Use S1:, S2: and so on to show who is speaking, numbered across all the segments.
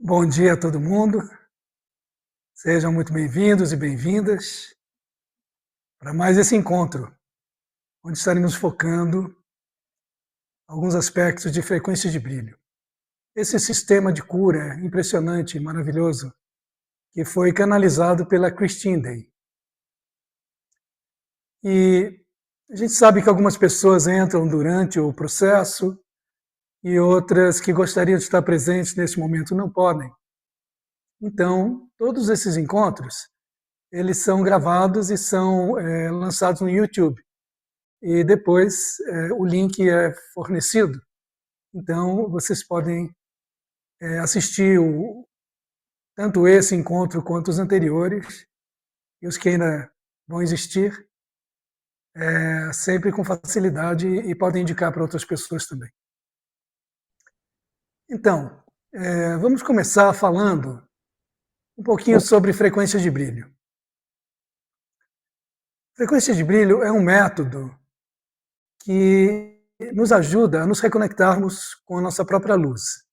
S1: Bom dia a todo mundo, sejam muito bem-vindos e bem-vindas para mais esse encontro, onde estaremos focando alguns aspectos de frequência de brilho. Esse sistema de cura impressionante e maravilhoso que foi canalizado pela Christine Day. E a gente sabe que algumas pessoas entram durante o processo e outras que gostariam de estar presentes nesse momento não podem. Então, todos esses encontros, eles são gravados e são lançados no YouTube. E depois o link é fornecido. Então, vocês podem assistir tanto esse encontro quanto os anteriores, e os que ainda vão existir, sempre com facilidade e podem indicar para outras pessoas também. Então, vamos começar falando um pouquinho sobre frequência de brilho. Frequência de brilho é um método que nos ajuda a nos reconectarmos com a nossa própria luz.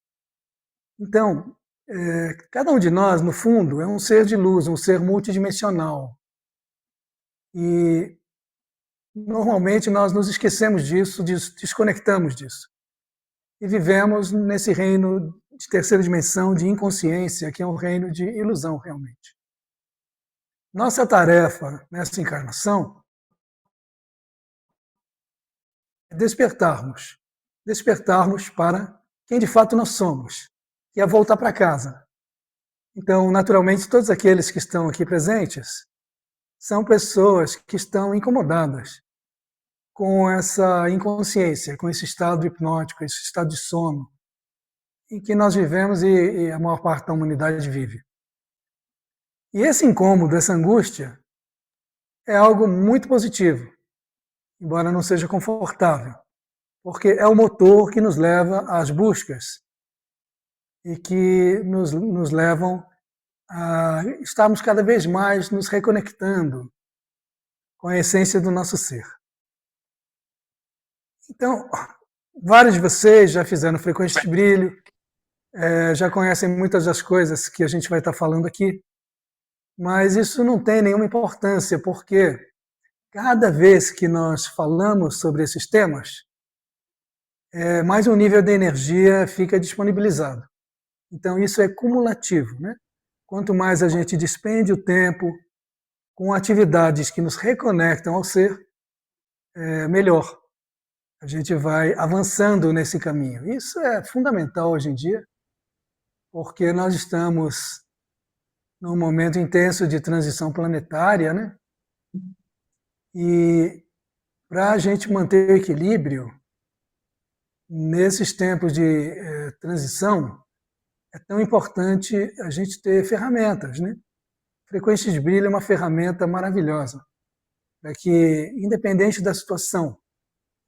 S1: Então, cada um de nós, no fundo, é um ser de luz, um ser multidimensional. E normalmente nós nos esquecemos disso, desconectamos disso. E vivemos nesse reino de terceira dimensão, de inconsciência, que é um reino de ilusão, realmente. Nossa tarefa nessa encarnação é despertarmos para quem de fato nós somos, que é voltar para casa. Então, naturalmente, todos aqueles que estão aqui presentes são pessoas que estão incomodadas com essa inconsciência, com esse estado hipnótico, esse estado de sono em que nós vivemos e a maior parte da humanidade vive. E esse incômodo, essa angústia, é algo muito positivo, embora não seja confortável, porque é o motor que nos leva às buscas e que nos levam a estarmos cada vez mais nos reconectando com a essência do nosso ser. Então, vários de vocês já fizeram frequência de brilho, já conhecem muitas das coisas que a gente vai estar falando aqui, mas isso não tem nenhuma importância, porque cada vez que nós falamos sobre esses temas, mais um nível de energia fica disponibilizado. Então, isso é cumulativo, né? Quanto mais a gente despende o tempo com atividades que nos reconectam ao ser, melhor. A gente vai avançando nesse caminho. Isso é fundamental hoje em dia, porque nós estamos num momento intenso de transição planetária, né? E para a gente manter o equilíbrio nesses tempos de transição, é tão importante a gente ter ferramentas, né? Frequência de brilho é uma ferramenta maravilhosa, para que, independente da situação,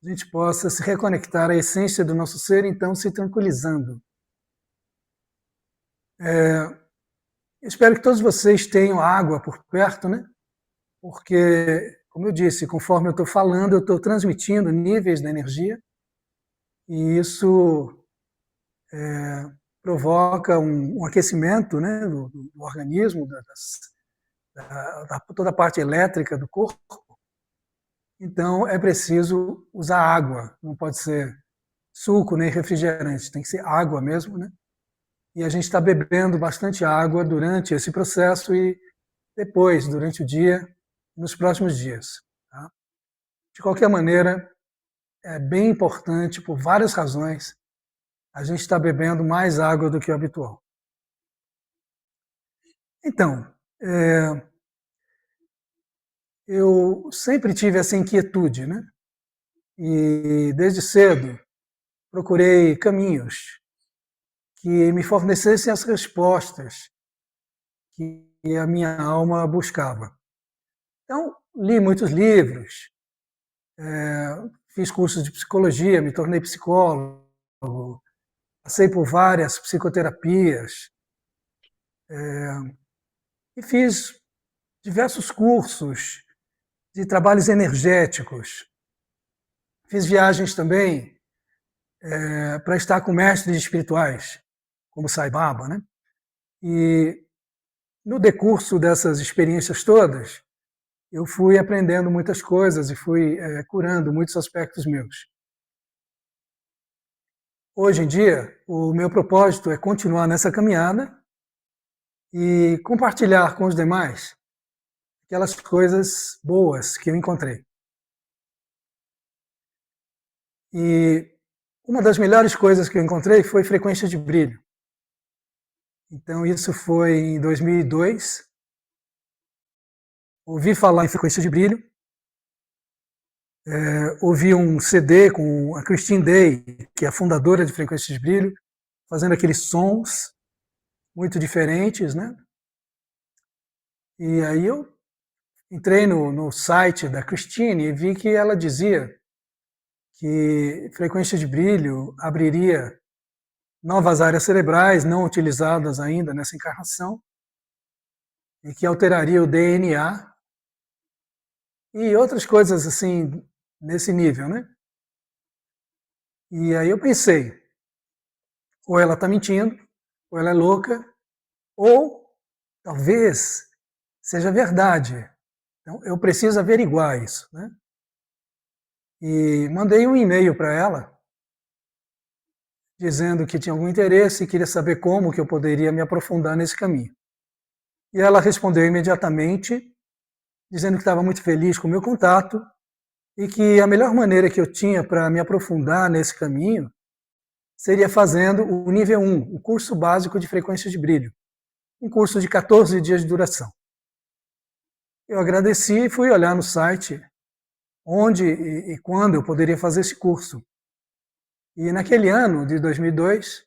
S1: a gente possa se reconectar à essência do nosso ser, então se tranquilizando. Espero que todos vocês tenham água por perto, né? Porque, como eu disse, conforme eu estou falando, eu estou transmitindo níveis da energia, e isso provoca um aquecimento, né, do organismo, toda a parte elétrica do corpo. Então, é preciso usar água, não pode ser suco nem refrigerante, tem que ser água mesmo, né? E a gente está bebendo bastante água durante esse processo e depois, durante o dia, nos próximos dias. Tá? De qualquer maneira, é bem importante, por várias razões, a gente está bebendo mais água do que o habitual. Então, eu sempre tive essa inquietude, né? E desde cedo procurei caminhos que me fornecessem as respostas que a minha alma buscava. Então, li muitos livros, fiz cursos de psicologia, me tornei psicólogo, passei por várias psicoterapias, e fiz diversos cursos de trabalhos energéticos. Fiz viagens também para estar com mestres espirituais, como Sai Baba, né? E no decurso dessas experiências todas, eu fui aprendendo muitas coisas e fui curando muitos aspectos meus. Hoje em dia, o meu propósito é continuar nessa caminhada e compartilhar com os demais aquelas coisas boas que eu encontrei. E uma das melhores coisas que eu encontrei foi frequência de brilho. Então, isso foi em 2002. Ouvi falar em frequência de brilho. Ouvi um CD com a Christine Day, que é a fundadora de frequência de brilho, fazendo aqueles sons muito diferentes, né? E aí eu entrei no site da Christine e vi que ela dizia que frequência de brilho abriria novas áreas cerebrais não utilizadas ainda nessa encarnação e que alteraria o DNA e outras coisas assim nesse nível, né? E aí eu pensei, ou ela está mentindo, ou ela é louca, ou talvez seja verdade. Então eu preciso averiguar isso, né? E mandei um e-mail para ela dizendo que tinha algum interesse e queria saber como que eu poderia me aprofundar nesse caminho. E ela respondeu imediatamente, dizendo que estava muito feliz com o meu contato e que a melhor maneira que eu tinha para me aprofundar nesse caminho seria fazendo o nível 1, o curso básico de frequência de brilho, um curso de 14 dias de duração. Eu agradeci e fui olhar no site onde e quando eu poderia fazer esse curso. E naquele ano de 2002,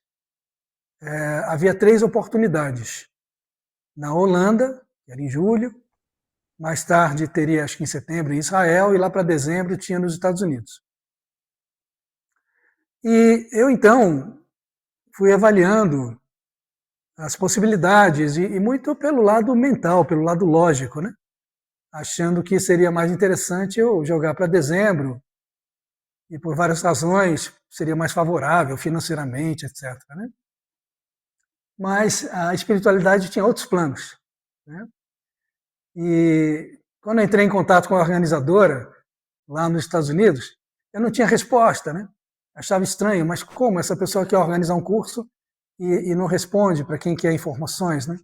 S1: havia 3 oportunidades. Na Holanda, que era em julho, mais tarde teria, acho que em setembro, em Israel, e lá para dezembro tinha nos Estados Unidos. E eu, então, fui avaliando as possibilidades, e muito pelo lado mental, pelo lado lógico, né? Achando que seria mais interessante eu jogar para dezembro, e por várias razões seria mais favorável financeiramente, etc. Né? Mas a espiritualidade tinha outros planos. Né? E quando eu entrei em contato com a organizadora, lá nos Estados Unidos, eu não tinha resposta, né? Achava estranho, mas como essa pessoa quer organizar um curso e não responde para quem quer informações, né?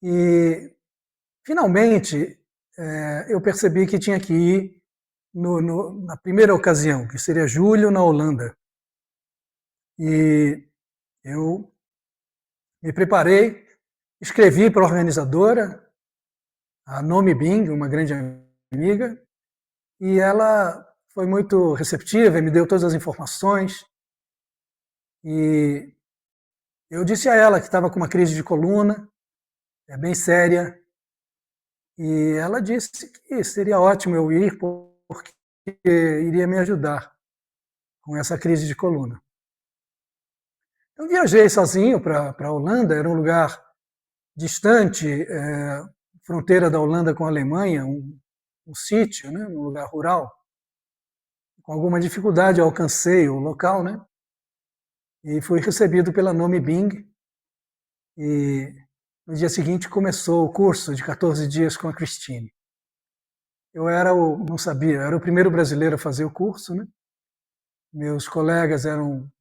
S1: E, finalmente, eu percebi que tinha que ir na primeira ocasião, que seria julho, na Holanda. E eu me preparei, escrevi para a organizadora, a Nomi Bing, uma grande amiga, e ela foi muito receptiva e me deu todas as informações. E eu disse a ela que estava com uma crise de coluna, bem séria, e ela disse que seria ótimo eu ir porque iria me ajudar com essa crise de coluna. Eu viajei sozinho para a Holanda, era um lugar distante, fronteira da Holanda com a Alemanha, um sítio, né, um lugar rural. Com alguma dificuldade eu alcancei o local, né? E fui recebido pela Nomi Bing. E no dia seguinte começou o curso de 14 dias com a Christine. Eu não sabia, eu era o primeiro brasileiro a fazer o curso, né? Meus colegas eram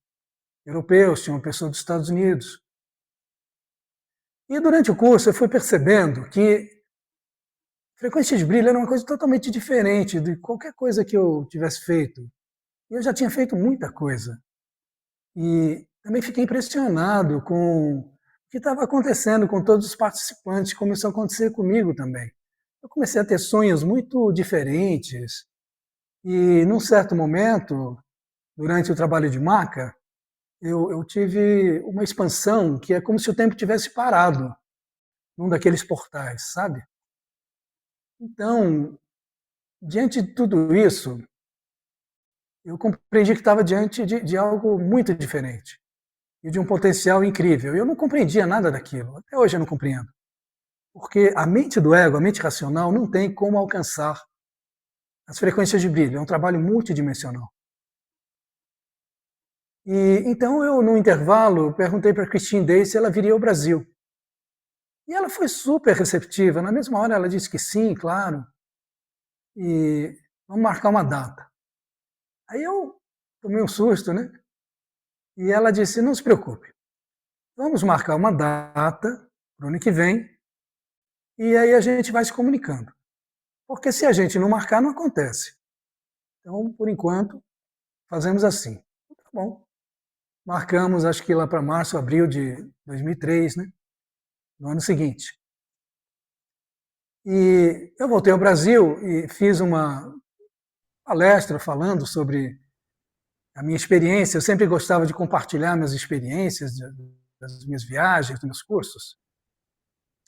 S1: europeus, tinham pessoas dos Estados Unidos. E durante o curso eu fui percebendo que frequência de brilho era uma coisa totalmente diferente de qualquer coisa que eu tivesse feito. Eu já tinha feito muita coisa. E também fiquei impressionado com o que estava acontecendo com todos os participantes, começou a acontecer comigo também. Eu comecei a ter sonhos muito diferentes e, num certo momento, durante o trabalho de maca, eu tive uma expansão que é como se o tempo tivesse parado num daqueles portais, sabe? Então, diante de tudo isso, eu compreendi que estava diante de algo muito diferente e de um potencial incrível. Eu não compreendia nada daquilo, até hoje eu não compreendo. Porque a mente do ego, a mente racional, não tem como alcançar as frequências de brilho, é um trabalho multidimensional. E então eu, no intervalo, perguntei para a Christine Day se ela viria ao Brasil. E ela foi super receptiva. Na mesma hora ela disse que sim, claro. E vamos marcar uma data. Aí eu tomei um susto, né? E ela disse, não se preocupe, vamos marcar uma data para o ano que vem e aí a gente vai se comunicando. Porque se a gente não marcar, não acontece. Então, por enquanto, fazemos assim. Tá bom. Marcamos, acho que lá para março, abril de 2003, né? No ano seguinte. E eu voltei ao Brasil e fiz uma palestra falando sobre a minha experiência. Eu sempre gostava de compartilhar minhas experiências, das minhas viagens, dos meus cursos.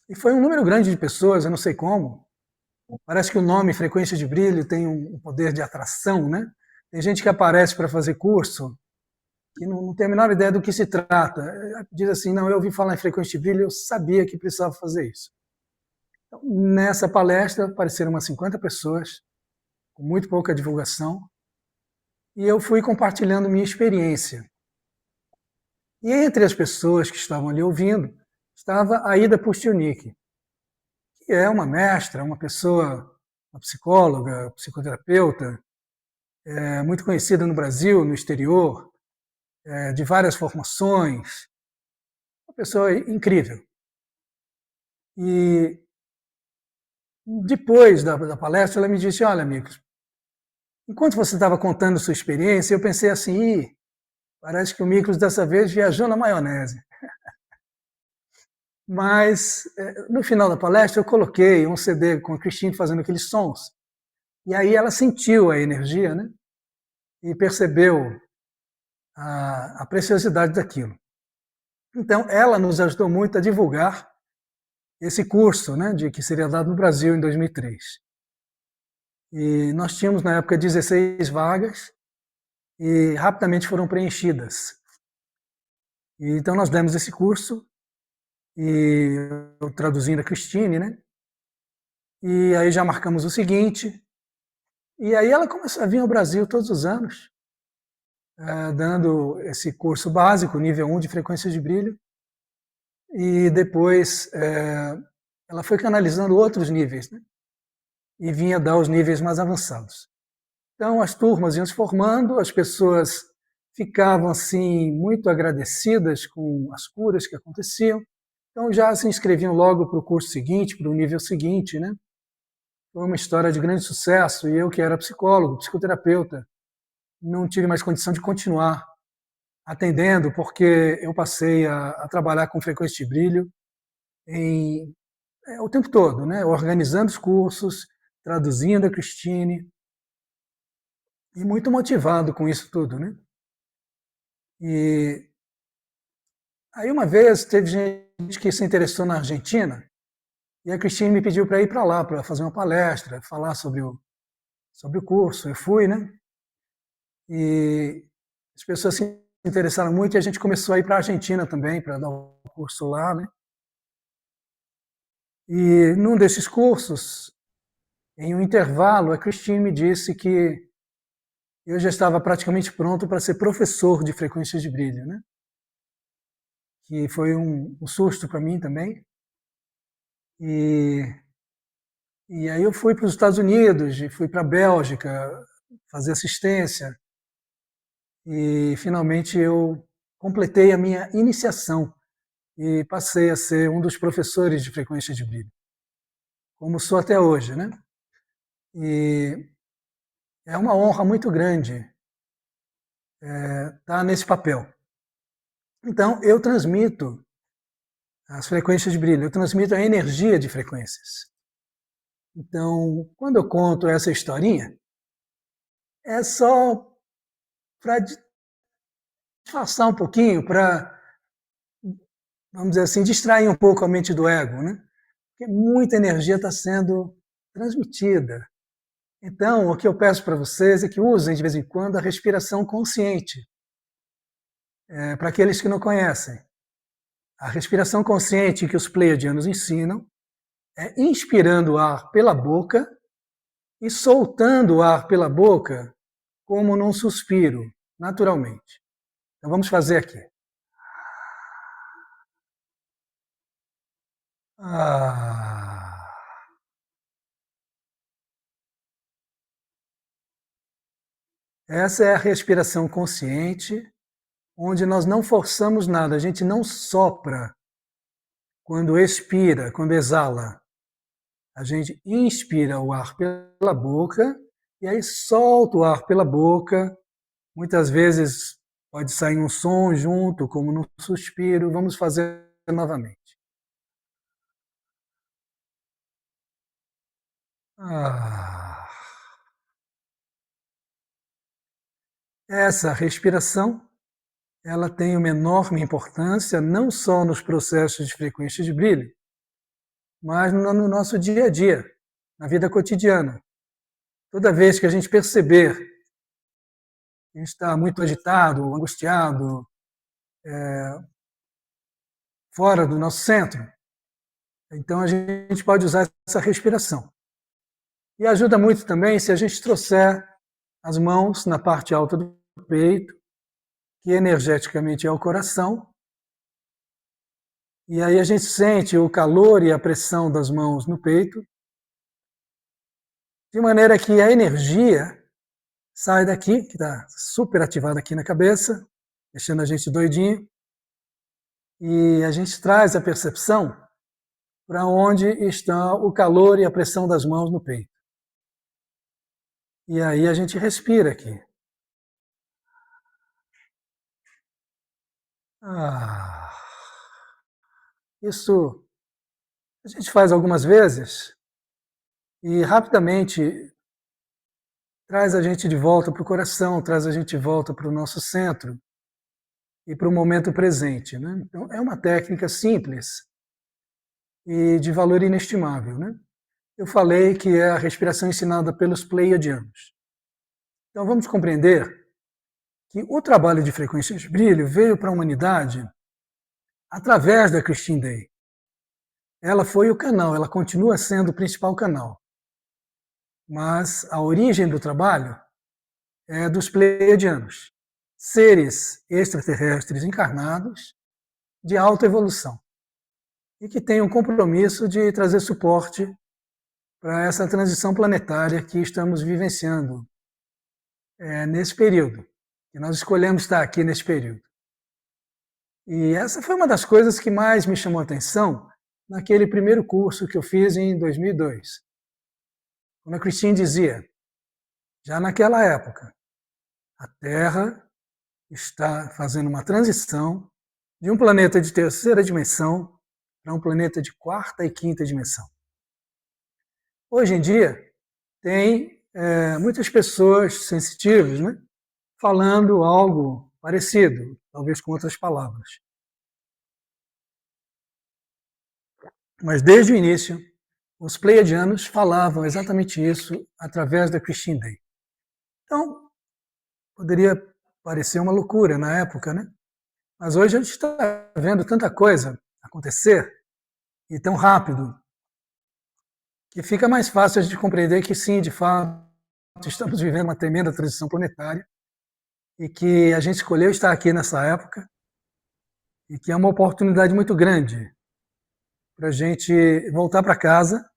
S1: E foi um número grande de pessoas, eu não sei como. Parece que o nome Frequência de Brilho tem um poder de atração, né? Tem gente que aparece para fazer curso que não tem a menor ideia do que se trata. Diz assim, não, eu ouvi falar em frequência de brilho, eu sabia que precisava fazer isso. Então, nessa palestra apareceram umas 50 pessoas, com muito pouca divulgação, e eu fui compartilhando minha experiência. E entre as pessoas que estavam ali ouvindo, estava a Ida Pustilnik, que é uma mestra, uma pessoa, uma psicóloga, psicoterapeuta, muito conhecida no Brasil, no exterior, de várias formações, uma pessoa incrível. E depois da palestra, ela me disse, olha, amigos, enquanto você estava contando sua experiência, eu pensei assim, parece que o Miklos dessa vez viajou na maionese. Mas, no final da palestra, eu coloquei um CD com a Christine fazendo aqueles sons. E aí ela sentiu a energia, né? E percebeu a preciosidade daquilo. Então, ela nos ajudou muito a divulgar esse curso, né, que seria dado no Brasil em 2003. E nós tínhamos, na época, 16 vagas e rapidamente foram preenchidas. E, então, nós demos esse curso, e eu traduzindo a Christine, né? E aí já marcamos o seguinte, e aí ela começou a vir ao Brasil todos os anos, dando esse curso básico, nível 1 de frequência de brilho, e depois ela foi canalizando outros níveis, né? E vinha dar os níveis mais avançados. Então as turmas iam se formando, as pessoas ficavam assim muito agradecidas com as curas que aconteciam, então já se inscreviam logo para o curso seguinte, para o nível seguinte, né? Foi uma história de grande sucesso e eu, que era psicólogo, psicoterapeuta, não tive mais condição de continuar atendendo, porque eu passei a trabalhar com frequência de brilho o tempo todo, né? Organizando os cursos, traduzindo a Christine, e muito motivado com isso tudo, né? E aí uma vez teve gente que se interessou na Argentina, e a Christine me pediu para ir para lá, para fazer uma palestra, falar sobre o curso. Eu fui, né? E as pessoas se interessaram muito e a gente começou a ir para a Argentina também, para dar o curso lá, né? E num desses cursos, em um intervalo, a Christine me disse que eu já estava praticamente pronto para ser professor de frequências de brilho, né? Que foi um susto para mim também. E aí eu fui para os Estados Unidos, e fui para a Bélgica fazer assistência, e finalmente eu completei a minha iniciação e passei a ser um dos professores de frequência de brilho, como sou até hoje, né? E é uma honra muito grande estar nesse papel. Então, eu transmito as frequências de brilho, eu transmito a energia de frequências. Então, quando eu conto essa historinha, é só para disfarçar um pouquinho, para, vamos dizer assim, distrair um pouco a mente do ego, né? Porque muita energia está sendo transmitida. Então, o que eu peço para vocês é que usem de vez em quando a respiração consciente. Para aqueles que não conhecem, a respiração consciente que os pleiadianos ensinam é inspirando o ar pela boca e soltando o ar pela boca como num suspiro, naturalmente. Então vamos fazer aqui. Essa é a respiração consciente, onde nós não forçamos nada, a gente não sopra quando expira, quando exala. A gente inspira o ar pela boca e aí solta o ar pela boca. Muitas vezes pode sair um som junto, como no suspiro. Vamos fazer novamente. Essa respiração, ela tem uma enorme importância não só nos processos de frequência de brilho, mas no nosso dia a dia, na vida cotidiana. Toda vez que a gente perceber que a gente está muito agitado, angustiado, fora do nosso centro, então a gente pode usar essa respiração. E ajuda muito também se a gente trouxer as mãos na parte alta do peito, que energeticamente é o coração, e aí a gente sente o calor e a pressão das mãos no peito, de maneira que a energia sai daqui, que está super ativada aqui na cabeça, deixando a gente doidinho, e a gente traz a percepção para onde está o calor e a pressão das mãos no peito. E aí a gente respira aqui. Isso a gente faz algumas vezes e rapidamente traz a gente de volta para o coração, traz a gente de volta para o nosso centro e para o momento presente. Né? Então, é uma técnica simples e de valor inestimável. Né? Eu falei que é a respiração ensinada pelos Pleiadianos. Então, vamos compreender que o trabalho de frequência de brilho veio para a humanidade através da Christine Day. Ela foi o canal, ela continua sendo o principal canal. Mas a origem do trabalho é dos Pleiadianos, seres extraterrestres encarnados de alta evolução e que têm um compromisso de trazer suporte para essa transição planetária que estamos vivenciando nesse período, que nós escolhemos estar aqui nesse período. E essa foi uma das coisas que mais me chamou a atenção naquele primeiro curso que eu fiz em 2002. Quando a Christine dizia, já naquela época, a Terra está fazendo uma transição de um planeta de terceira dimensão para um planeta de quarta e quinta dimensão. Hoje em dia, tem muitas pessoas sensitivas, né, falando algo parecido, talvez com outras palavras. Mas desde o início, os Pleiadianos falavam exatamente isso através da Christine Day. Então, poderia parecer uma loucura na época, né? Mas hoje a gente está vendo tanta coisa acontecer e tão rápido que fica mais fácil a gente compreender que sim, de fato, estamos vivendo uma tremenda transição planetária e que a gente escolheu estar aqui nessa época e que é uma oportunidade muito grande para a gente voltar para casa,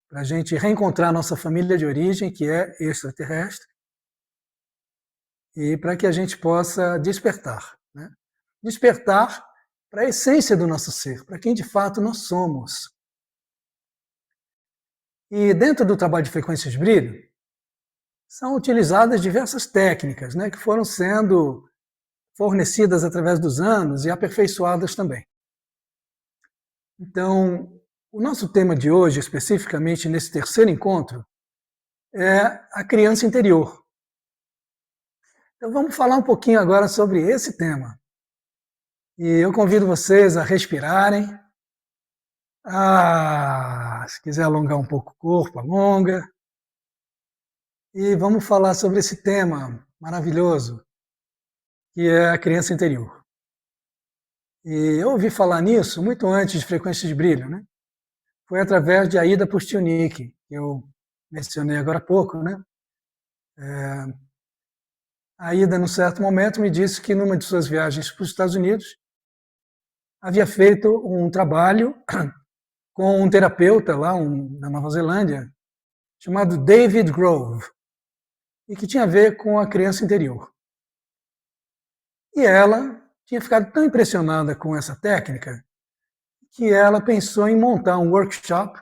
S1: para a gente reencontrar a nossa família de origem, que é extraterrestre, e para que a gente possa despertar. Né? Despertar para a essência do nosso ser, para quem de fato nós somos. E dentro do trabalho de frequências de brilho, são utilizadas diversas técnicas, né, que foram sendo fornecidas através dos anos e aperfeiçoadas também. Então, o nosso tema de hoje, especificamente nesse terceiro encontro, é a criança interior. Então, vamos falar um pouquinho agora sobre esse tema. E eu convido vocês a respirarem. Se quiser alongar um pouco o corpo, alonga. E vamos falar sobre esse tema maravilhoso, que é a criança interior. E eu ouvi falar nisso muito antes de Frequências de Brilho, né? Foi através de Aida Pustiunic, que eu mencionei agora há pouco, né? A Ida, num certo momento, me disse que numa de suas viagens para os Estados Unidos, havia feito um trabalho com um terapeuta lá na Nova Zelândia, chamado David Grove, e que tinha a ver com a criança interior. E ela tinha ficado tão impressionada com essa técnica que ela pensou em montar um workshop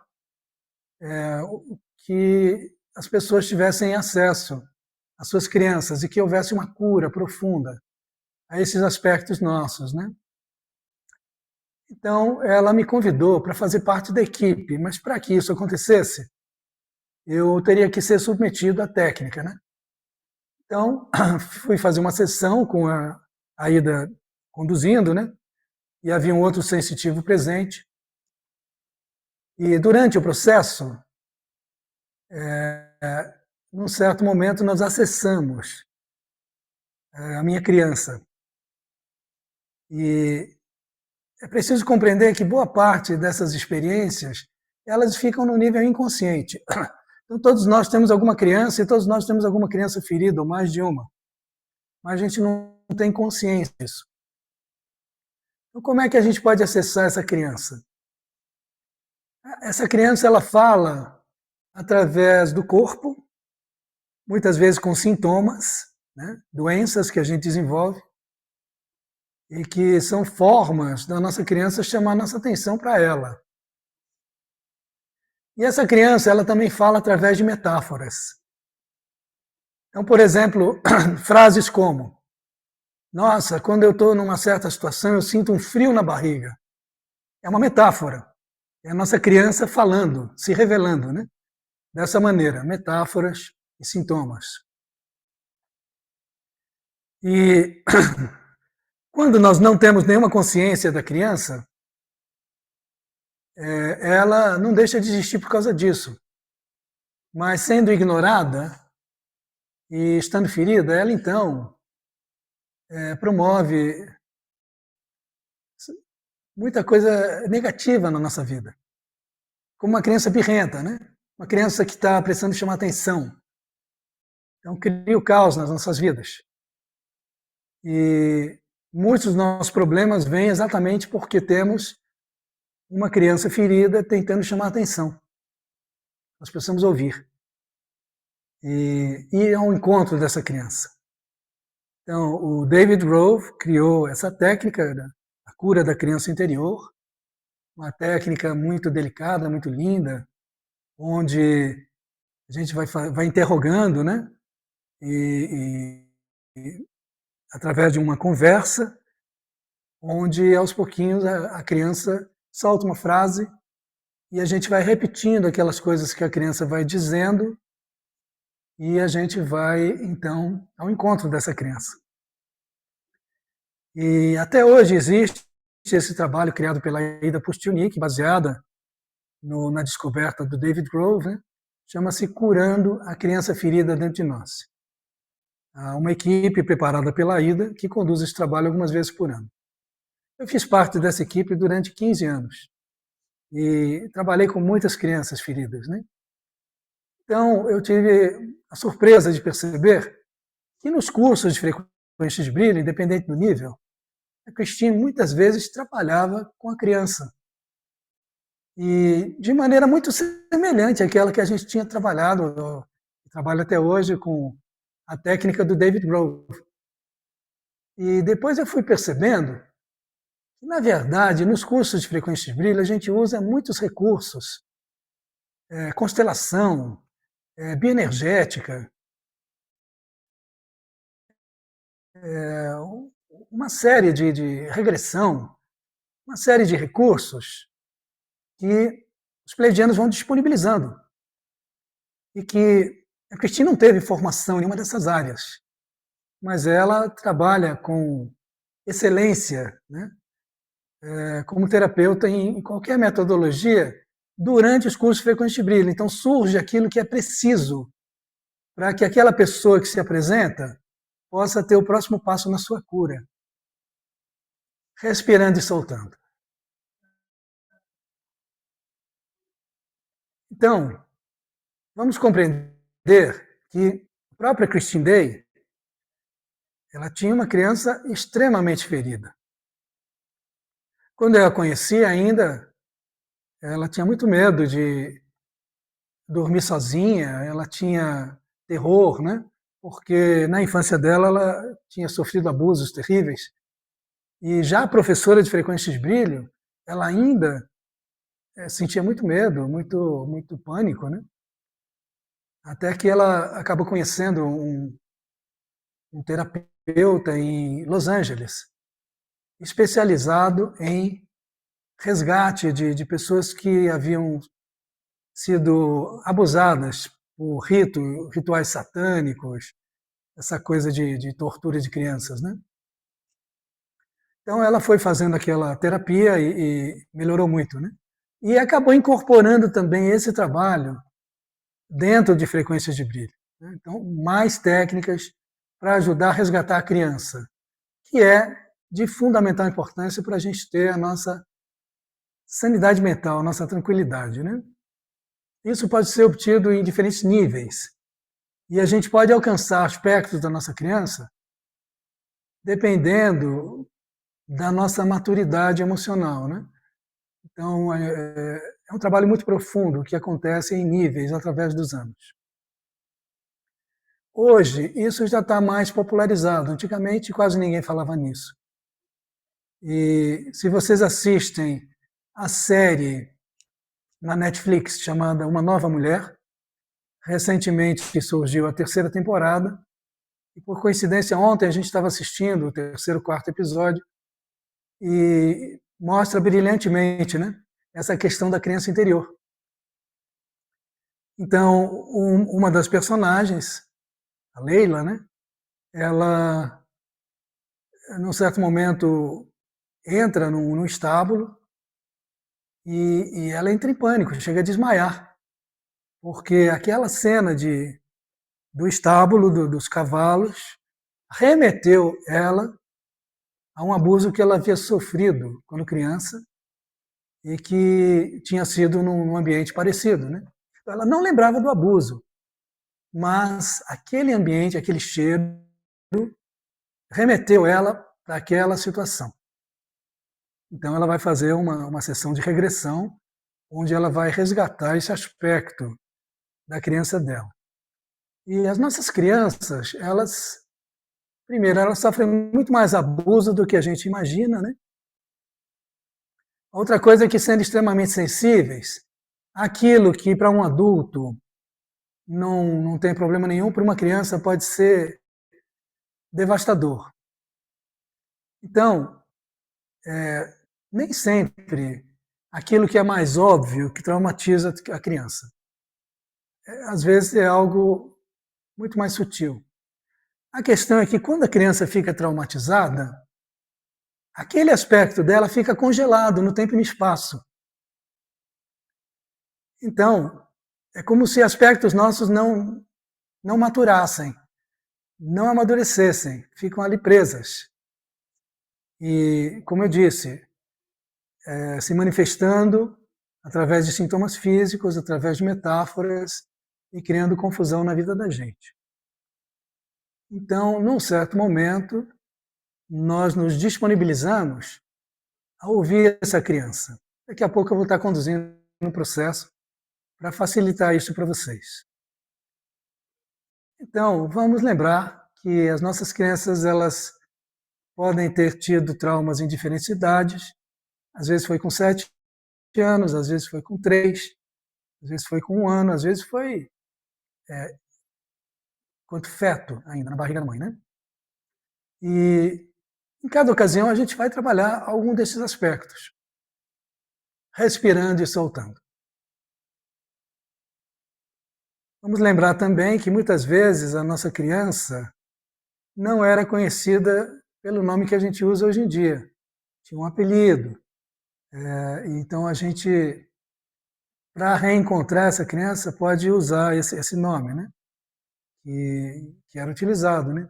S1: que as pessoas tivessem acesso às suas crianças e que houvesse uma cura profunda a esses aspectos nossos, né? Então, ela me convidou para fazer parte da equipe, mas para que isso acontecesse, eu teria que ser submetido à técnica, né? Então, fui fazer uma sessão com a Ida conduzindo, né? E havia um outro sensitivo presente. E durante o processo, num certo momento, nós acessamos a minha criança. E é preciso compreender que boa parte dessas experiências, elas ficam no nível inconsciente. Então, todos nós temos alguma criança e todos nós temos alguma criança ferida, ou mais de uma. Mas a gente não tem consciência disso. Então, como é que a gente pode acessar essa criança? Essa criança, ela fala através do corpo, muitas vezes com sintomas, né? Doenças que a gente desenvolve, e que são formas da nossa criança chamar nossa atenção para ela. E essa criança, ela também fala através de metáforas. Então, por exemplo, frases como: nossa, quando eu estou numa certa situação, eu sinto um frio na barriga. É uma metáfora. É a nossa criança falando, se revelando, né? Dessa maneira, metáforas e sintomas. E quando nós não temos nenhuma consciência da criança, ela não deixa de existir por causa disso. Mas sendo ignorada e estando ferida, ela então promove muita coisa negativa na nossa vida. Como uma criança birrenta, né? Uma criança que está precisando chamar atenção. Então cria o caos nas nossas vidas. E muitos dos nossos problemas vêm exatamente porque temos uma criança ferida tentando chamar atenção. Nós precisamos ouvir e ir ao encontro dessa criança. Então, o David Grove criou essa técnica da cura da criança interior, uma técnica muito delicada, muito linda, onde a gente vai interrogando, né? E através de uma conversa, onde aos pouquinhos a criança solta uma frase e a gente vai repetindo aquelas coisas que a criança vai dizendo e a gente vai, então, ao encontro dessa criança. E até hoje existe esse trabalho criado pela Ida Pustiunic, baseada na descoberta do David Grove, né? Chama-se Curando a Criança Ferida Dentro de Nós. Há uma equipe preparada pela Ida que conduz esse trabalho algumas vezes por ano. Eu fiz parte dessa equipe durante 15 anos e trabalhei com muitas crianças feridas, né? Então, eu tive a surpresa de perceber que nos cursos de frequência de brilho, independente do nível, a Christine muitas vezes trabalhava com a criança. E de maneira muito semelhante àquela que a gente tinha trabalhado, trabalho até hoje com a técnica do David Grove. E depois eu fui percebendo que, na verdade, nos cursos de frequência de brilho, a gente usa muitos recursos, constelação, bioenergética, uma série de regressão, uma série de recursos que os pleiadianos vão disponibilizando e que a Christine não teve formação em nenhuma dessas áreas, mas ela trabalha com excelência, né? Como terapeuta em qualquer metodologia durante os cursos de frequência de brilho. Então surge aquilo que é preciso para que aquela pessoa que se apresenta possa ter o próximo passo na sua cura, respirando e soltando. Então, vamos compreender que a própria Christine Day ela tinha uma criança extremamente ferida. Quando eu a conheci ainda, ela tinha muito medo de dormir sozinha, ela tinha terror, né? Porque na infância dela ela tinha sofrido abusos terríveis. E já a professora de frequência de brilho, ela ainda sentia muito medo, muito pânico, né? Até que ela acabou conhecendo um terapeuta em Los Angeles, especializado em resgate de pessoas que haviam sido abusadas por rituais satânicos, essa coisa de tortura de crianças, né? Então ela foi fazendo aquela terapia e melhorou muito, né? E acabou incorporando também esse trabalho dentro de frequências de brilho, né? Então, mais técnicas para ajudar a resgatar a criança, que é de fundamental importância para a gente ter a nossa sanidade mental, a nossa tranquilidade, né? Isso pode ser obtido em diferentes níveis. E a gente pode alcançar aspectos da nossa criança dependendo da nossa maturidade emocional, né? Então, é um trabalho muito profundo que acontece em níveis através dos anos. Hoje, isso já está mais popularizado. Antigamente, quase ninguém falava nisso. E se vocês assistem a série na Netflix chamada Uma Nova Mulher, recentemente surgiu a terceira temporada, e por coincidência ontem a gente estava assistindo o terceiro, quarto episódio, e mostra brilhantemente, né, essa questão da criança interior. Então, uma das personagens, a Leila, né, ela, num certo momento, entra num estábulo e ela entra em pânico, chega a desmaiar, porque aquela cena do estábulo, dos cavalos, remeteu ela a um abuso que ela havia sofrido quando criança e que tinha sido num ambiente parecido, né? Ela não lembrava do abuso, mas aquele ambiente, aquele cheiro, remeteu ela para aquela situação. Então ela vai fazer uma sessão de regressão, onde ela vai resgatar esse aspecto da criança dela. E as nossas crianças, primeiro, elas sofrem muito mais abuso do que a gente imagina, né? Outra coisa é que, sendo extremamente sensíveis, aquilo que para um adulto não tem problema nenhum, para uma criança pode ser devastador. Então, nem sempre aquilo que é mais óbvio que traumatiza a criança. Às vezes é algo muito mais sutil. A questão é que quando a criança fica traumatizada, aquele aspecto dela fica congelado no tempo e no espaço. Então, é como se aspectos nossos não maturassem, não amadurecessem, ficam ali presas. E, como eu disse, se manifestando através de sintomas físicos, através de metáforas e criando confusão na vida da gente. Então, num certo momento, nós nos disponibilizamos a ouvir essa criança. Daqui a pouco eu vou estar conduzindo um processo para facilitar isso para vocês. Então, vamos lembrar que as nossas crianças, elas podem ter tido traumas em diferentes idades. Às vezes foi com 7 anos, às vezes foi com 3, às vezes foi com 1 ano, às vezes foi quanto feto ainda na barriga da mãe, né? E em cada ocasião a gente vai trabalhar algum desses aspectos, respirando e soltando. Vamos lembrar também que muitas vezes a nossa criança não era conhecida pelo nome que a gente usa hoje em dia. Tinha um apelido. Então a gente, para reencontrar essa criança, pode usar esse nome, né? Que era utilizado, né?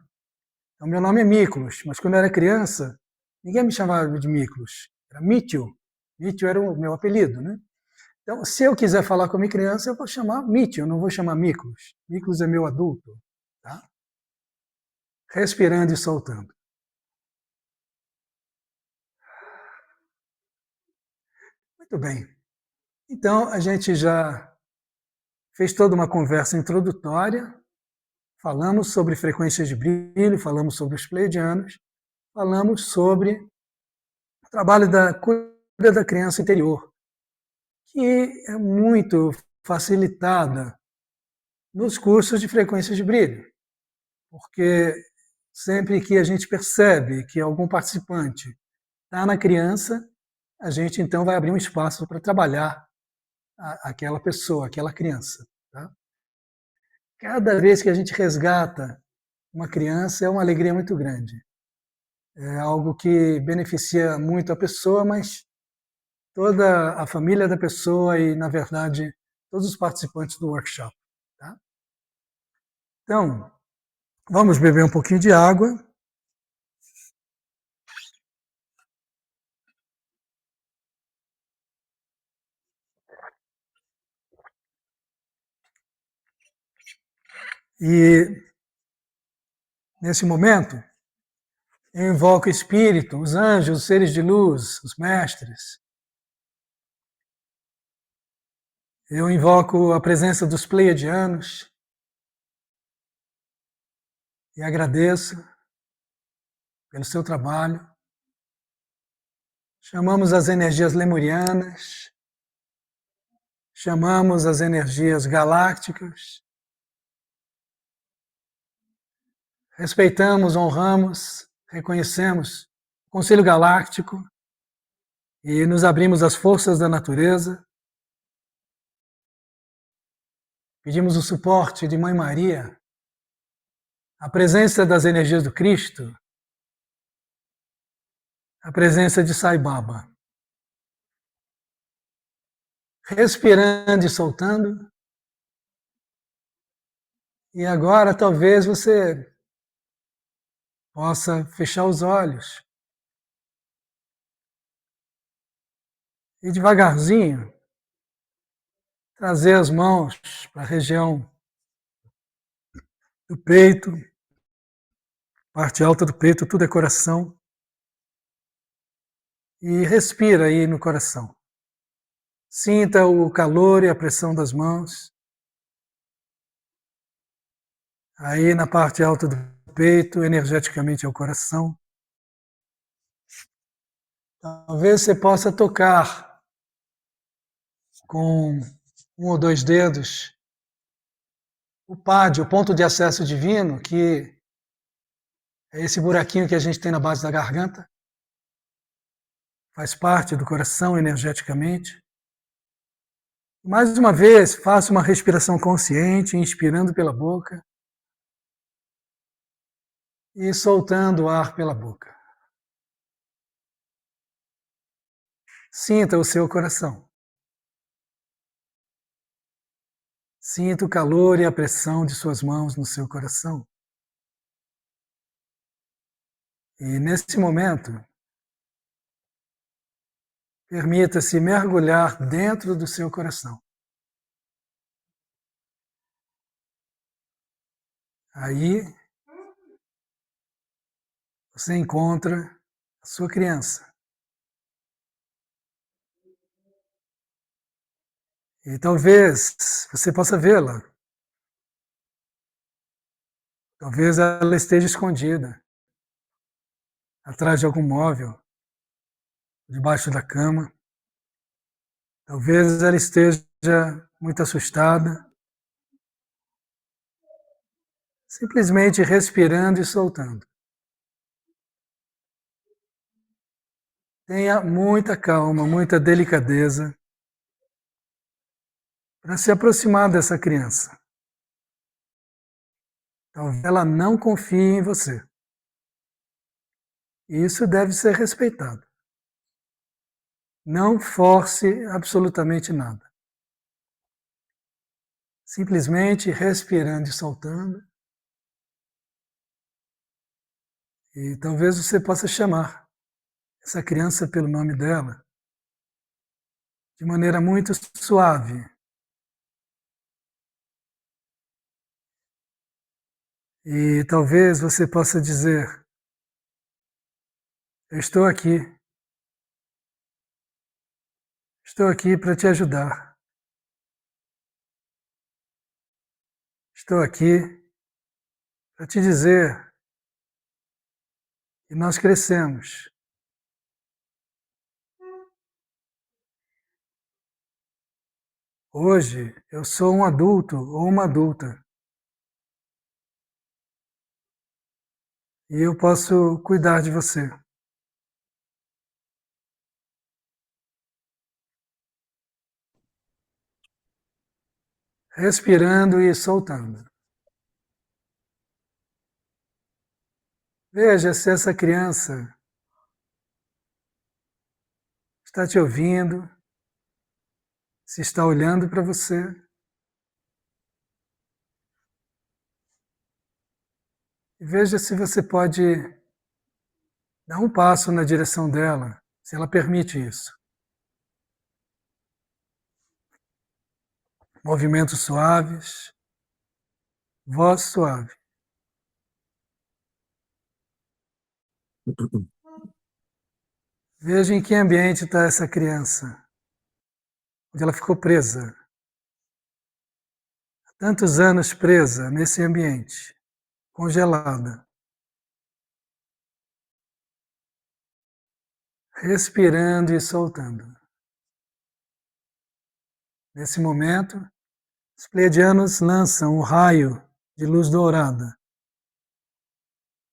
S1: Então, meu nome é Miklos, mas quando eu era criança, ninguém me chamava de Miklos. Era Mitio. Mitio era o meu apelido, né? Então, se eu quiser falar com a minha criança, eu vou chamar Mitio, eu não vou chamar Miklos. Miklos é meu adulto, tá? respirando e soltando. Muito bem. Então, a gente já fez toda uma conversa introdutória, falamos sobre frequências de brilho, falamos sobre os pleiadianos, falamos sobre o trabalho da cura da criança interior, que é muito facilitada nos cursos de frequências de brilho, porque sempre que a gente percebe que algum participante está na criança, a gente então vai abrir um espaço para trabalhar aquela pessoa, aquela criança. Tá? Cada vez que a gente resgata uma criança é uma alegria muito grande. É algo que beneficia muito a pessoa, mas toda a família da pessoa e, na verdade, todos os participantes do workshop. Tá? Então, vamos beber um pouquinho de água. E, nesse momento, eu invoco o Espírito, os anjos, os seres de luz, os mestres. Eu invoco a presença dos pleiadianos e agradeço pelo seu trabalho. Chamamos as energias lemurianas, chamamos as energias galácticas, respeitamos, honramos, reconhecemos o Conselho Galáctico e nos abrimos às forças da natureza. Pedimos o suporte de Mãe Maria, a presença das energias do Cristo, a presença de Sai Baba. Respirando e soltando. E agora talvez você possa fechar os olhos e devagarzinho trazer as mãos para a região do peito, parte alta do peito, tudo é coração. E respira aí no coração. Sinta o calor e a pressão das mãos. Aí na parte alta do peito, energeticamente é o coração. Talvez você possa tocar com um ou dois dedos o PAD, o ponto de acesso divino, que é esse buraquinho que a gente tem na base da garganta. Faz parte do coração energeticamente. Mais uma vez, faça uma respiração consciente, inspirando pela boca e soltando o ar pela boca. Sinta o seu coração. Sinta o calor e a pressão de suas mãos no seu coração. E nesse momento, permita-se mergulhar dentro do seu coração. Aí, você encontra a sua criança. E talvez você possa vê-la. Talvez ela esteja escondida atrás de algum móvel, debaixo da cama. Talvez ela esteja muito assustada. Simplesmente respirando e soltando. Tenha muita calma, muita delicadeza para se aproximar dessa criança. Talvez ela não confie em você. E isso deve ser respeitado. Não force absolutamente nada. Simplesmente respirando e soltando. E talvez você possa chamar essa criança pelo nome dela de maneira muito suave. E talvez você possa dizer: eu estou aqui para te ajudar, estou aqui para te dizer que nós crescemos. Hoje eu sou um adulto ou uma adulta e eu posso cuidar de você. Respirando e soltando. Veja se essa criança está te ouvindo, se está olhando para você. E veja se você pode dar um passo na direção dela, se ela permite isso. Movimentos suaves, voz suave. Veja em que ambiente está essa criança, onde ela ficou presa. Há tantos anos presa nesse ambiente, congelada. Respirando e soltando. Nesse momento, os pleiadianos lançam um raio de luz dourada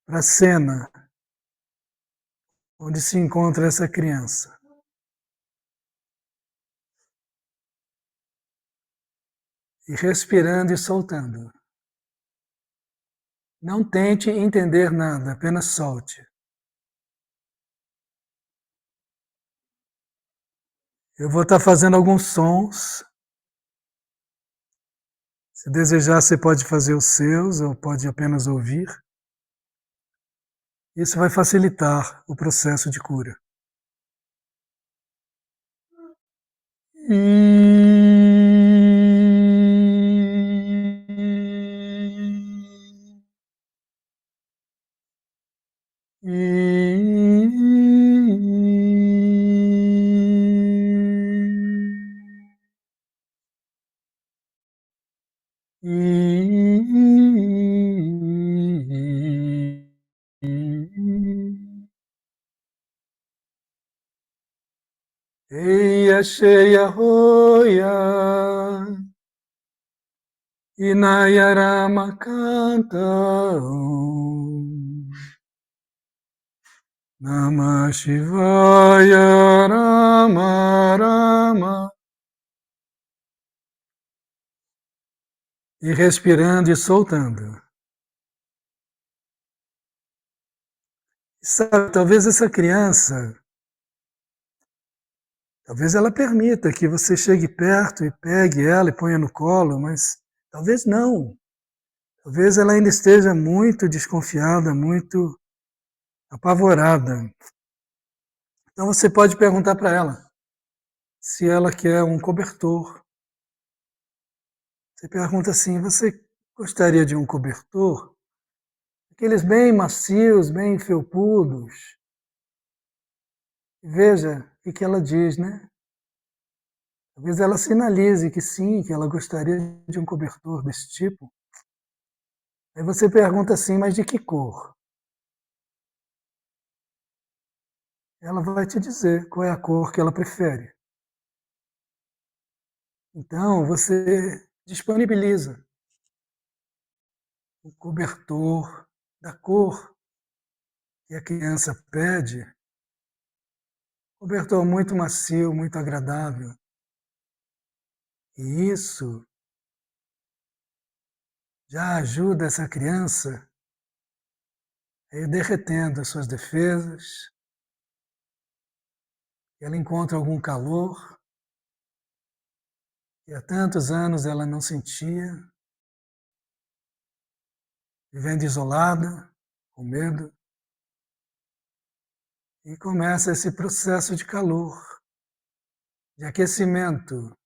S1: para a cena onde se encontra essa criança. E respirando e soltando. Não tente entender nada, apenas solte. Eu vou estar fazendo alguns sons. Se desejar, você pode fazer os seus ou pode apenas ouvir. Isso vai facilitar o processo de cura. Eia cheia roia, Inayarama canta, Namah Shivaya Rama Rama. E respirando e soltando. Sabe, talvez essa criança, talvez ela permita que você chegue perto e pegue ela e ponha no colo, mas talvez não. Talvez ela ainda esteja muito desconfiada, muito apavorada. Então você pode perguntar para ela se ela quer um cobertor. Você pergunta assim: você gostaria de um cobertor? Aqueles bem macios, bem felpudos. Veja o que ela diz, né? Talvez ela sinalize que sim, que ela gostaria de um cobertor desse tipo. Aí você pergunta assim: mas de que cor? Ela vai te dizer qual é a cor que ela prefere. Então você disponibiliza o cobertor da cor que a criança pede, cobertor muito macio, muito agradável. E isso já ajuda essa criança a ir derretendo as suas defesas, ela encontra algum calor que há tantos anos ela não sentia, vivendo isolada, com medo, e começa esse processo de calor, de aquecimento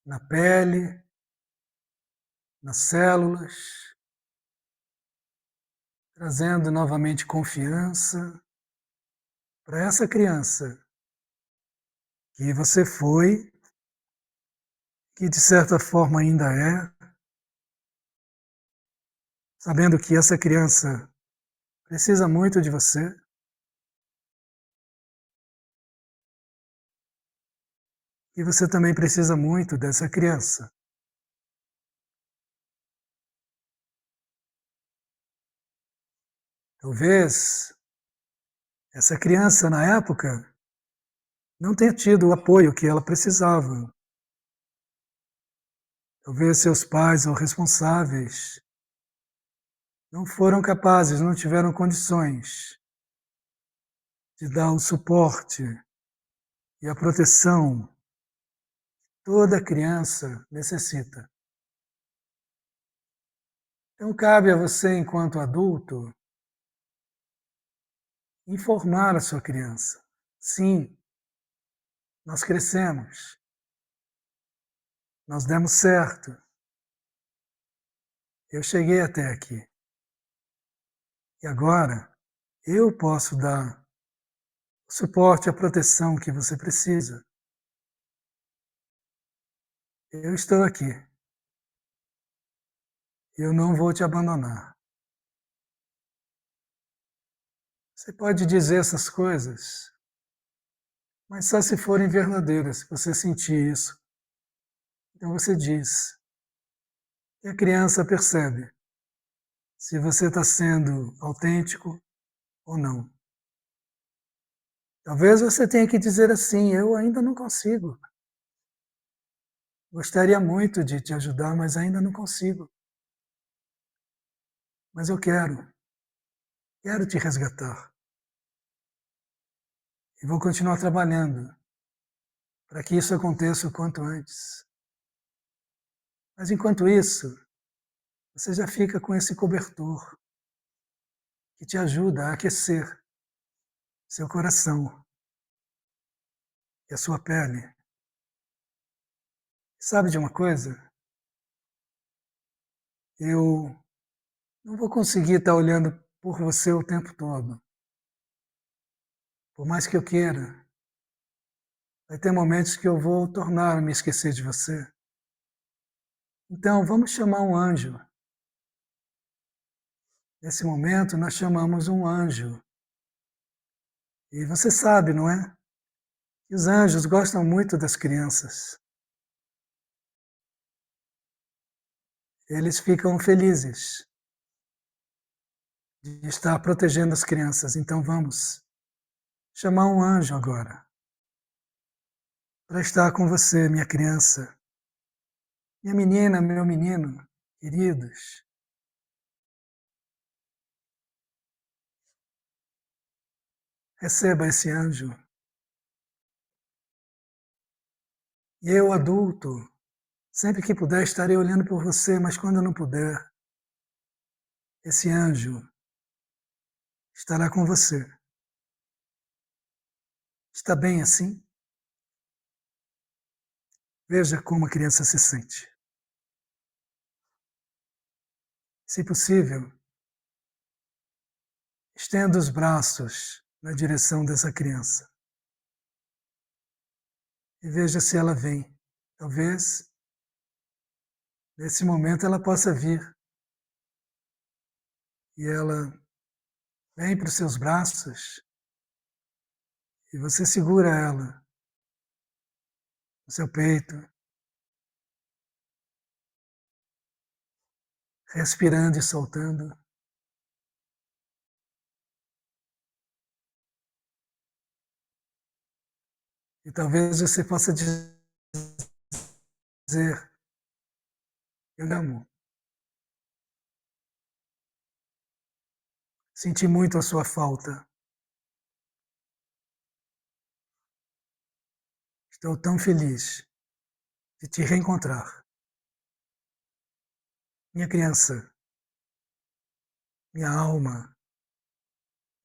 S1: na pele, nas células, trazendo novamente confiança para essa criança que você foi, que de certa forma ainda é, sabendo que essa criança precisa muito de você, e você também precisa muito dessa criança. Talvez essa criança, na época, não tenha tido o apoio que ela precisava. Talvez seus pais ou responsáveis não foram capazes, não tiveram condições de dar o suporte e a proteção que toda criança necessita. Então, cabe a você, enquanto adulto, informar a sua criança. Sim, nós crescemos, nós demos certo, eu cheguei até aqui. E agora, eu posso dar o suporte e a proteção que você precisa. Eu estou aqui. Eu não vou te abandonar. Você pode dizer essas coisas, mas só se forem verdadeiras, se você sentir isso. Então você diz. E a criança percebe se você está sendo autêntico ou não. Talvez você tenha que dizer assim: eu ainda não consigo. Gostaria muito de te ajudar, mas ainda não consigo. Mas eu quero te resgatar. E vou continuar trabalhando para que isso aconteça o quanto antes. Mas enquanto isso, você já fica com esse cobertor que te ajuda a aquecer seu coração e a sua pele. Sabe de uma coisa? Eu não vou conseguir estar olhando por você o tempo todo. Por mais que eu queira, vai ter momentos que eu vou tornar-me esquecer de você. Então, vamos chamar um anjo. Nesse momento, nós chamamos um anjo. E você sabe, não é? Que os anjos gostam muito das crianças. Eles ficam felizes de estar protegendo as crianças. Então, vamos chamar um anjo agora para estar com você, minha criança, minha menina, meu menino, queridos. Receba esse anjo. E eu, adulto, sempre que puder, estarei olhando por você, mas quando eu não puder, esse anjo estará com você. Está bem assim? Veja como a criança se sente. Se possível, estenda os braços na direção dessa criança e veja se ela vem. Talvez, nesse momento, ela possa vir e ela vem para os seus braços e você segura ela no seu peito, respirando e soltando. E talvez você possa dizer: eu amo. Senti muito a sua falta. Estou tão feliz de te reencontrar. Minha criança, minha alma,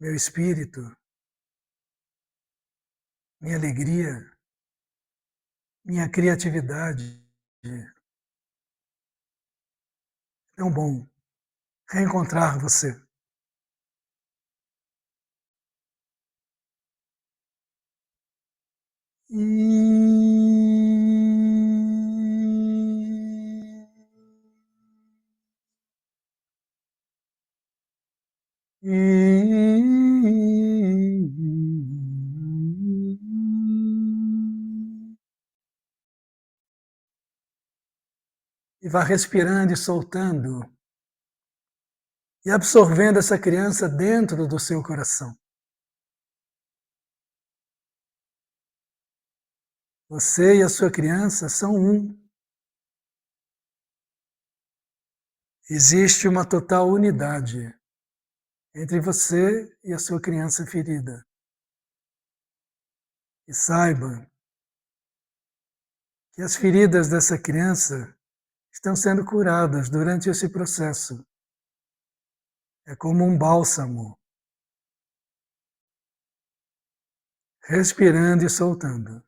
S1: meu espírito, minha alegria, minha criatividade. É tão bom reencontrar você. E vá respirando e soltando, e absorvendo essa criança dentro do seu coração. Você e a sua criança são um. Existe uma total unidade entre você e a sua criança ferida. E saiba que as feridas dessa criança estão sendo curadas durante esse processo. É como um bálsamo, respirando e soltando.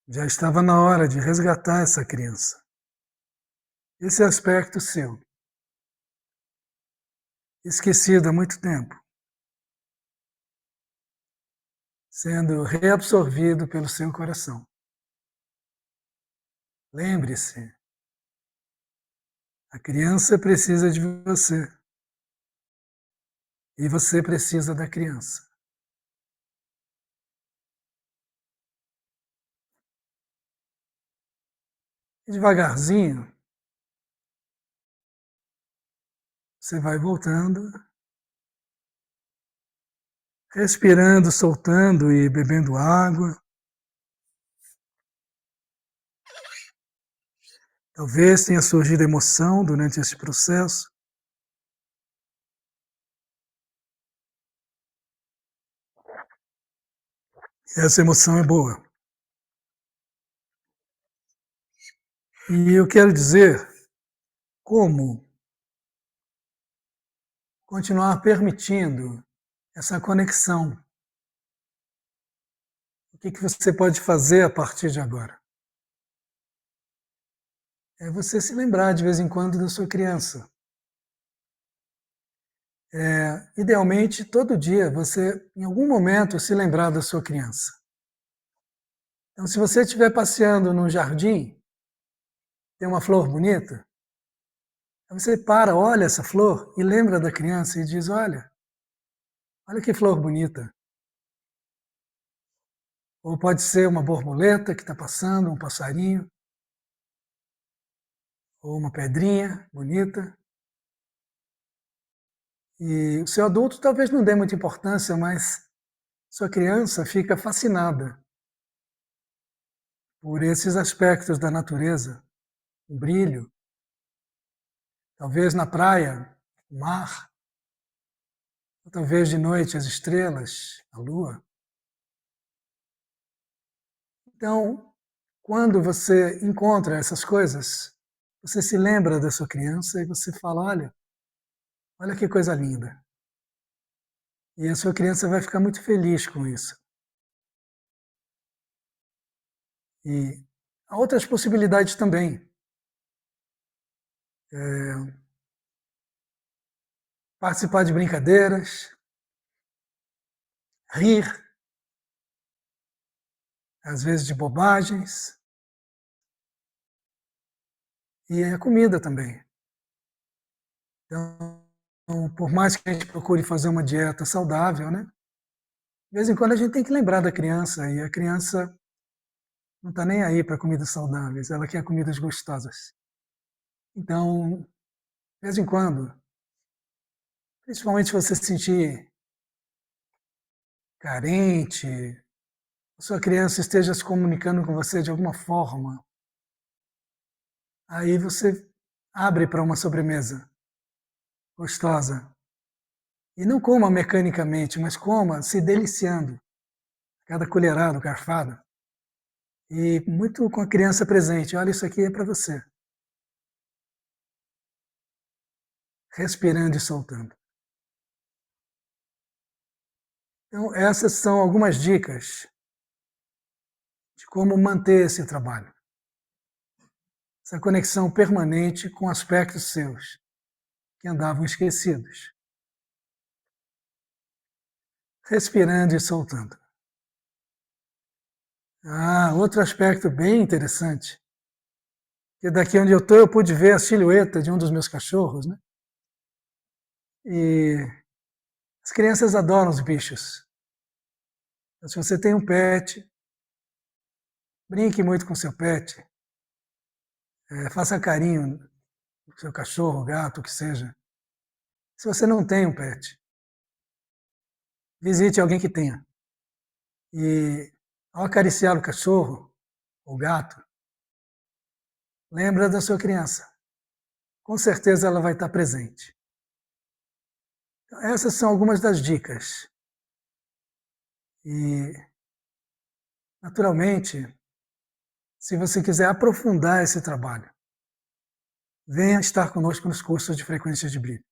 S1: Já estava na hora de resgatar essa criança. Esse aspecto seu, esquecido há muito tempo, sendo reabsorvido pelo seu coração. Lembre-se, a criança precisa de você e você precisa da criança. E devagarzinho, você vai voltando, respirando, soltando e bebendo água. Talvez tenha surgido emoção durante esse processo. E essa emoção é boa. E eu quero dizer como continuar permitindo essa conexão. O que você pode fazer a partir de agora? É você se lembrar de vez em quando da sua criança. Idealmente, todo dia, você, em algum momento, se lembrar da sua criança. Então, se você estiver passeando no jardim, tem uma flor bonita, você para, olha essa flor e lembra da criança e diz, olha que flor bonita. Ou pode ser uma borboleta que está passando, um passarinho, ou uma pedrinha bonita. E o seu adulto talvez não dê muita importância, mas sua criança fica fascinada por esses aspectos da natureza, o brilho, talvez na praia, o mar, ou talvez de noite as estrelas, a lua. Então, quando você encontra essas coisas, você se lembra da sua criança e você fala, olha que coisa linda. E a sua criança vai ficar muito feliz com isso. E há outras possibilidades também. Participar de brincadeiras, rir, às vezes de bobagens, e a comida também. Então, por mais que a gente procure fazer uma dieta saudável, né? De vez em quando a gente tem que lembrar da criança, e a criança não está nem aí para comidas saudáveis, ela quer comidas gostosas. Então, de vez em quando, principalmente se você se sentir carente, a sua criança esteja se comunicando com você de alguma forma, aí você abre para uma sobremesa gostosa. E não coma mecanicamente, mas coma se deliciando. Cada colherada, garfada. E muito com a criança presente. Olha, isso aqui é para você. Respirando e soltando. Então, essas são algumas dicas de como manter esse trabalho. Essa conexão permanente com aspectos seus que andavam esquecidos. respirando e soltando. Outro aspecto bem interessante, que daqui onde eu estou eu pude ver a silhueta de um dos meus cachorros, né? E as crianças adoram os bichos. Então, se você tem um pet, brinque muito com seu pet, faça carinho no seu cachorro, gato, o que seja. Se você não tem um pet, visite alguém que tenha. E ao acariciar o cachorro ou gato, lembra da sua criança. Com certeza ela vai estar presente. Então, essas são algumas das dicas. E, naturalmente, se você quiser aprofundar esse trabalho, venha estar conosco nos cursos de frequência de brilho.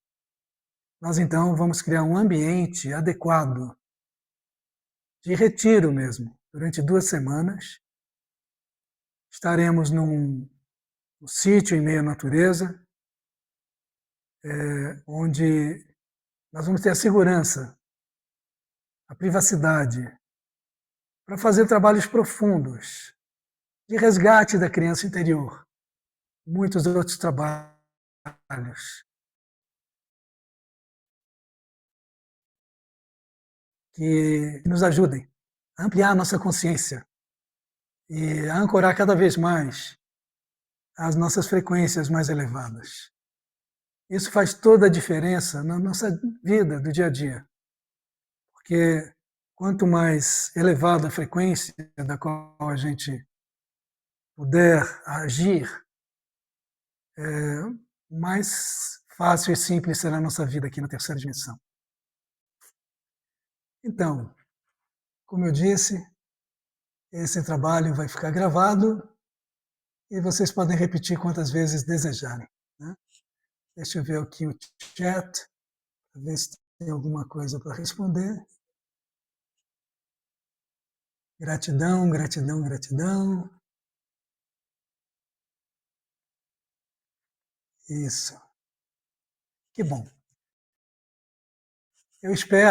S1: Nós, então, vamos criar um ambiente adequado, de retiro mesmo, durante 2 semanas. Estaremos num sítio em meio à natureza, onde nós vamos ter a segurança, a privacidade, para fazer trabalhos profundos, de resgate da criança interior. Muitos outros trabalhos que nos ajudem a ampliar a nossa consciência e a ancorar cada vez mais as nossas frequências mais elevadas. Isso faz toda a diferença na nossa vida do dia a dia, porque quanto mais elevada a frequência da qual a gente puder agir, mais fácil e simples será a nossa vida aqui na terceira dimensão. Então, como eu disse, esse trabalho vai ficar gravado e vocês podem repetir quantas vezes desejarem, né? Deixa eu ver aqui o chat, para ver se tem alguma coisa para responder. Gratidão, gratidão, gratidão. Isso. Que bom. Eu espero